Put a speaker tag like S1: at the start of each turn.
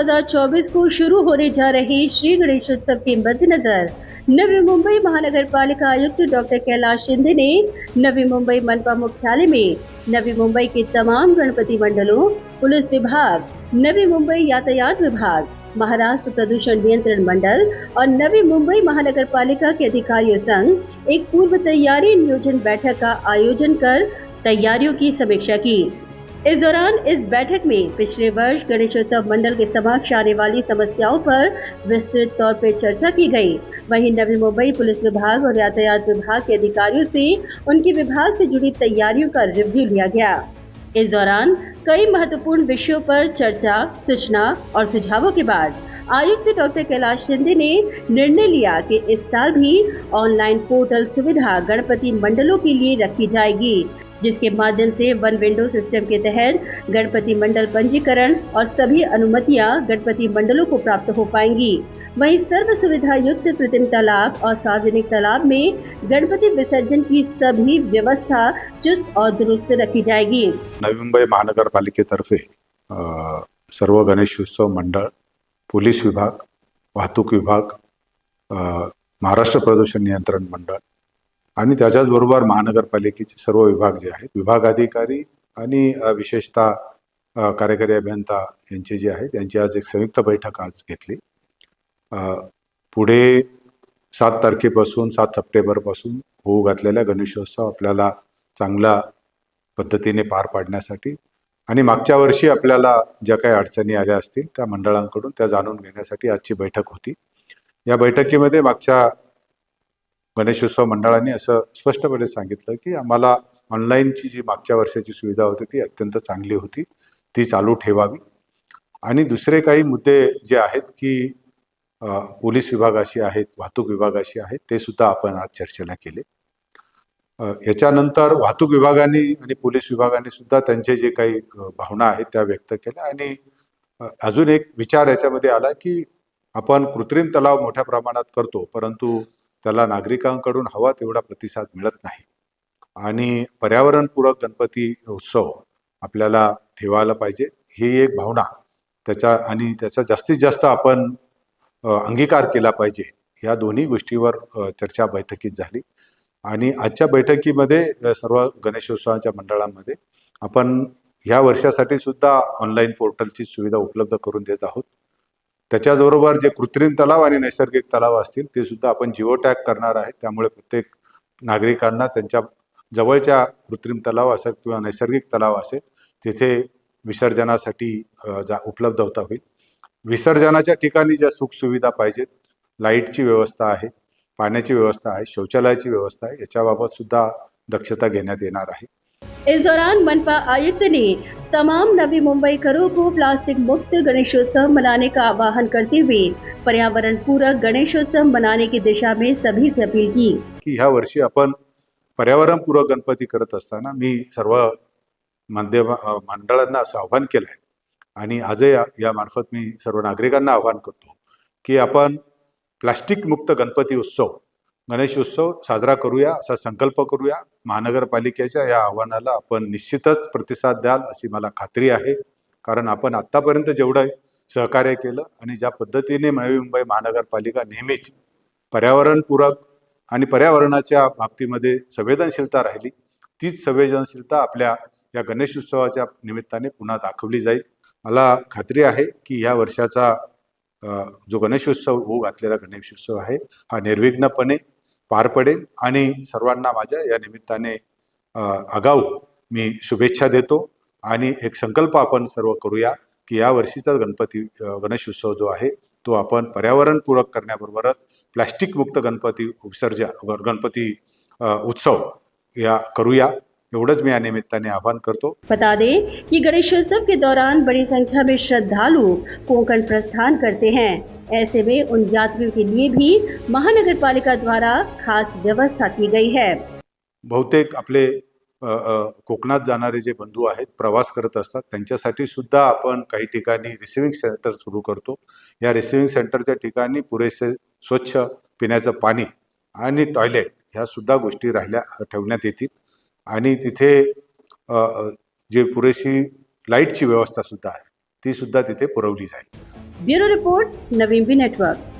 S1: 2024 को शुरू होने जा रहे श्री गणेशोत्सव के मद्देनजर नवी मुंबई महानगर पालिका आयुक्त डॉक्टर कैलाश शिंदे ने नवी मुंबई मनपा मुख्यालय में नवी मुंबई के तमाम गणपति मंडलों, पुलिस विभाग, नवी मुंबई यातायात विभाग, महाराष्ट्र प्रदूषण नियंत्रण मंडल और नवी मुंबई महानगर पालिका के अधिकारियों संग एक पूर्व तैयारी नियोजन बैठक का आयोजन कर तैयारियों की समीक्षा की। इस दौरान इस बैठक में पिछले वर्ष गणेशोत्सव मंडल के समक्ष आने वाली समस्याओं पर विस्तृत तौर पर चर्चा की गई। वहीं नवी मुंबई पुलिस विभाग और यातायात विभाग के अधिकारियों से उनके विभाग से जुड़ी तैयारियों का रिव्यू लिया गया। इस दौरान कई महत्वपूर्ण विषयों पर चर्चा, सूचना और सुझावों के बाद आयुक्त डॉक्टर कैलाश शिंदे ने निर्णय लिया कि इस साल भी ऑनलाइन पोर्टल सुविधा गणपति मंडलों के लिए रखी जाएगी, जिसके माध्यम से वन विंडो सिस्टम के तहत गणपति मंडल पंजीकरण और सभी अनुमतियां गणपति मंडलों को प्राप्त हो पाएंगी। वहीं सर्व सुविधा युक्त कृत्रिम तालाब और सार्वजनिक तालाब में गणपति विसर्जन की सभी व्यवस्था चुस्त और दुरुस्त रखी जाएगी।
S2: नवी मुंबई महानगरपालिकेतर्फे सर्व गणेशोत्सव मंडळ, पोलीस विभाग, वाहतूक विभाग, महाराष्ट्र प्रदूषण नियंत्रण मंडळ आणि त्याच्याचबरोबर महानगरपालिकेचे सर्व विभाग जे आहेत, विभागाधिकारी आणि विशेषतः कार्यकारी अभियंता यांचे जे आहेत त्यांची आज एक संयुक्त बैठक आज घेतली। पुढे 7 तारखेपासून 7 सप्टेंबरपासून होऊ घातलेला गणेशोत्सव आपल्याला चांगल्या पद्धतीने पार पाडण्यासाठी आणि मागच्या वर्षी आपल्याला ज्या काही अडचणी आल्या असतील त्या मंडळांकडून त्या जाणून घेण्यासाठी आजची बैठक होती। या बैठकीमध्ये मागच्या गणेशोत्सव मंडळांनी असं स्पष्टपणे सांगितलं की आम्हाला ऑनलाईनची जी मागच्या वर्षाची सुविधा होती ती अत्यंत चांगली होती, ती चालू ठेवावी। आणि दुसरे काही मुद्दे जे आहेत की पोलीस विभागाशी आहेत, वाहतूक विभागाशी आहेत, ते सुद्धा आपण आज चर्चेला केले। याच्यानंतर वाहतूक विभागाने आणि पोलीस विभागाने सुद्धा त्यांचे जे काही भावना आहेत त्या व्यक्त केल्या आणि अजून एक विचार याच्यामध्ये आला की आपण कृत्रिम तलाव मोठ्या प्रमाणात करतो, परंतु त्याला नागरिकांकडून हवा तेवढा प्रतिसाद मिळत नाही आणि पर्यावरणपूरक गणपती उत्सव आपल्याला ठेवायला पाहिजे ही एक भावना त्याचा जास्तीत जास्त आपण अंगीकार केला पाहिजे। या दोन्ही गोष्टीवर चर्चा बैठकीत झाली आणि आजच्या बैठकीमध्ये सर्व गणेशोत्सवाच्या मंडळांमध्ये आपण ह्या वर्षासाठी सुद्धा ऑनलाईन पोर्टलची सुविधा उपलब्ध करून देत आहोत। त्याच्याबरोबर जे कृत्रिम तलाव आणि नैसर्गिक तलाव असतील ते सुद्धा आपण जिओ टॅग करणार आहे, त्यामुळे प्रत्येक नागरिकांना त्यांच्या जवळच्या कृत्रिम तलाव असेल किंवा नैसर्गिक तलाव असेल तिथे विसर्जनासाठी उपलब्ध होता होईल। विसर्जनाच्या ठिकाणी ज्या सुखसुविधा पाहिजेत, लाईटची व्यवस्था आहे, पाण्याची व्यवस्था आहे, शौचालयाची व्यवस्था आहे, याच्याबाबत सुद्धा दक्षता घेण्यात येणार आहे।
S1: इस दौरान मनपा आयुक्त ने तमाम नवी मुंबईकरों को प्लास्टिक मुक्त गणेशोत्सव मनाने का आह्वान करते हुए पर्यावरण पूरक गणेशोत्सव मनाने की दिशा में सभी से अपील की
S2: ह्या वर्षी आपण पर्यावरणपूरक गणपती करत असताना मी सर्व मंडळांना असं आव्हान केलं आहे आणि आजही या मार्फत मी सर्व नागरिकांना आव्हान करतो की आपण प्लास्टिक मुक्त गणपती उत्सव, गणेश उत्सव साजरा करूया, असा संकल्प करूया। महानगरपालिकेच्या या आव्हानाला आपण निश्चितच प्रतिसाद द्याल अशी मला खात्री आहे, कारण आपण आतापर्यंत जेवढं सहकार्य केलं आणि ज्या पद्धतीने नवी मुंबई महानगरपालिका नेहमीच पर्यावरणपूरक आणि पर्यावरणाच्या बाबतीमध्ये संवेदनशीलता राहिली, तीच संवेदनशीलता आपल्या या गणेश उत्सवाच्या निमित्ताने पुन्हा दाखवली जाईल। मला खात्री आहे की या वर्षाचा जो गणेशोत्सव होऊ घातलेला गणेशोत्सव आहे हा निर्विघ्नपणे पार पडेल आणि सर्वांना माझ्या या निमित्ताने आगाऊ मी शुभेच्छा देतो आणि एक संकल्प आपण सर्व करूया की या वर्षीचा गणेशोत्सव जो आहे तो आपण पर्यावरणपूरक करण्याबरोबरच प्लास्टिक मुक्त गणपती उत्सव या करूया, एवढंच मैं निमित्ताने आह्वान करतो।
S1: बता दें कि गणेशोत्सव के दौरान बड़ी संख्या में श्रद्धालु कोंकण प्रस्थान करते हैं। ऐसे में उन यात्रियों के लिए भी महानगर पालिका द्वारा खास व्यवस्था की गई है।
S2: बहुतेक आपले कोकणात जाणारे जे बंधू आहेत, प्रवास करत असतात, त्यांच्यासाठी सुद्धा आपण काही ठिकाणी रिसिव्हिंग सेंटर सुरू करतो। या रिसिव्हिंग सेंटरच्या ठिकाणी पुरेसे स्वच्छ पिण्याचं पाणी आणि टॉयलेट ह्या सुद्धा गोष्टी ठेवण्यात येतील आणि तिथे जे पुरेशी लाईटची व्यवस्था सुद्धा आहे ती सुद्धा तिथे पुरवली जाईल।
S1: ब्युरो रिपोर्ट नवीन बी नेटवर्क.